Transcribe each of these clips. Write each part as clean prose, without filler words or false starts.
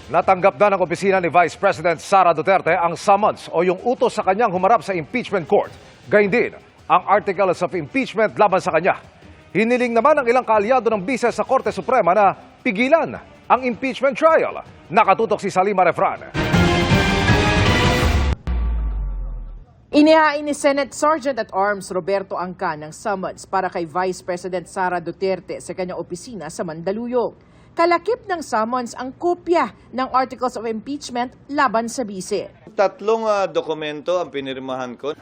Natanggap na ng opisina ni Vice President Sara Duterte ang summons o yung utos sa kanyang humarap sa impeachment court. Gayun din ang articles of impeachment laban sa kanya. Hiniling naman ng ilang kaalyado ng bise sa Korte Suprema na pigilan ang impeachment trial. Nakatutok si Salima Refran. Inihain ni Senate Sergeant-at-Arms Roberto Angcan ng summons para kay Vice President Sara Duterte sa kanyang opisina sa Mandaluyong. Kalakip ng summons ang kopya ng Articles of Impeachment laban sa bise. Tatlong dokumento ang pinirmahan ko.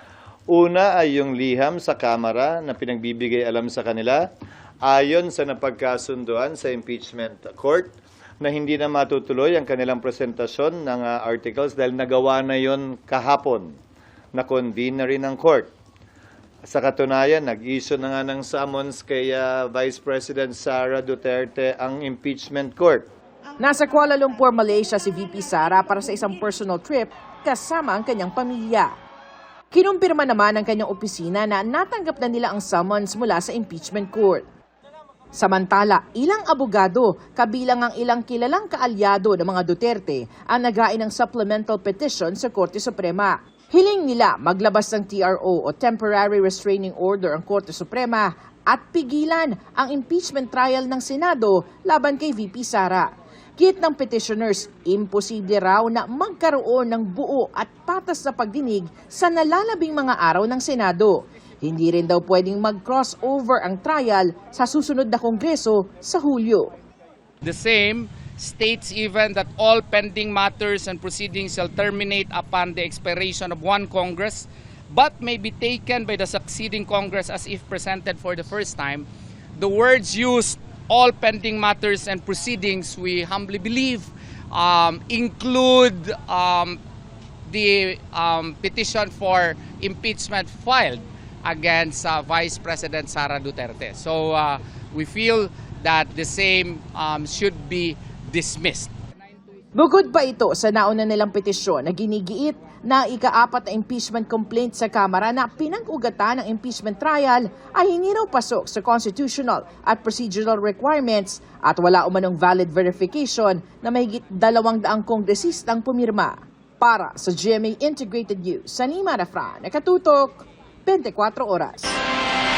Una ay yung liham sa Kamara na pinagbibigay alam sa kanila ayon sa napagkasunduan sa impeachment court na hindi na matutuloy ang kanilang presentasyon ng articles dahil nagawa na yon kahapon. Na-convene na rin ang court. Sa katunayan, nag-issue na nga ng summons kay Vice President Sara Duterte ang impeachment court. Nasa Kuala Lumpur, Malaysia si VP Sara para sa isang personal trip kasama ang kanyang pamilya. Kinumpirma naman ng kanyang opisina na natanggap na nila ang summons mula sa impeachment court. Samantala, ilang abogado, kabilang ang ilang kilalang kaalyado ng mga Duterte ang naghain ng supplemental petition sa Korte Suprema. Hiling nila maglabas ng TRO o Temporary Restraining Order ang Korte Suprema at pigilan ang impeachment trial ng Senado laban kay VP Sara. Git ng petitioners, imposible raw na magkaroon ng buo at patas na pagdinig sa nalalabing mga araw ng Senado. Hindi rin daw pwedeng mag-crossover ang trial sa susunod na Kongreso sa Hulyo. The same states even that all pending matters and proceedings shall terminate upon the expiration of one Congress, but may be taken by the succeeding Congress as if presented for the first time. The words used, all pending matters and proceedings, we humbly believe include the petition for impeachment filed against Vice President Sara Duterte. So we feel that the same should be dismissed. Bukod pa ito sa nauna nilang petisyon na ginigiit na ika-4 na impeachment complaint sa Kamara na pinag-ugatan ng impeachment trial ay hindi raw pasok sa constitutional at procedural requirements at wala umanong valid verification na mahigit 200 kongresistang pumirma. Para sa GMA Integrated News, Salima Refran, nakatutok 24 oras.